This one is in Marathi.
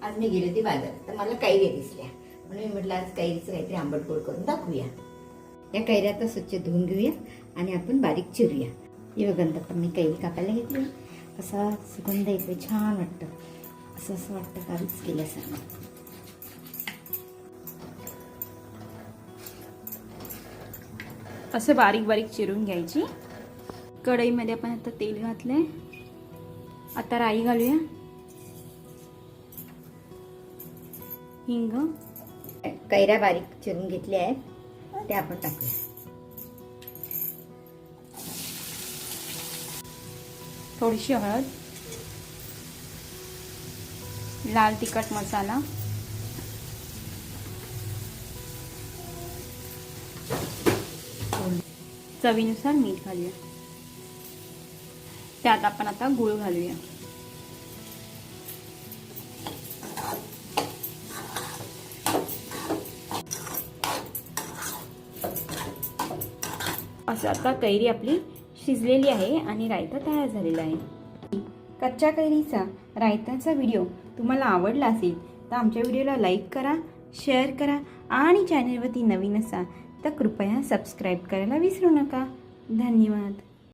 आज मी गेले होते बाजारात तर मला कैऱ्या दिसल्या, म्हणून मी म्हटलं आज कैरीचं काहीतरी आंबट गोड करून दाखवूया. या कैऱ्या आता स्वच्छ धुवून घेऊया आणि आपण बारीक चिरूया. हे बघा आता मी कैरी कापायला घेतली. असा सुगंध येतो, छान वाटतं. असं वाटतं काहीच केल्यासारखं. असं बारीक बारीक चिरून घ्यायची. कढईमध्ये आपण आता तेल घातलंय. आता राई घालूया, हिंग. कैऱ्या बारीक चिरून घेतल्या आहेत, त्या आपण टाकूया. थोडीशी हळद, लाल तिखट मसाला, चवीनुसार मीठ घालूया. त्यात आपण आता गूळ घालूया. असं आता कैरी आपली शिजलेली आहे आणि रायता तयार झालेला आहे. कच्च्या कैरीचा रायताचा व्हिडिओ तुम्हाला आवडला असेल तर आमच्या व्हिडिओला लाईक करा, शेअर करा आणि चॅनलवरती नवीन असाल तर कृपया सबस्क्राईब करायला विसरू नका. धन्यवाद.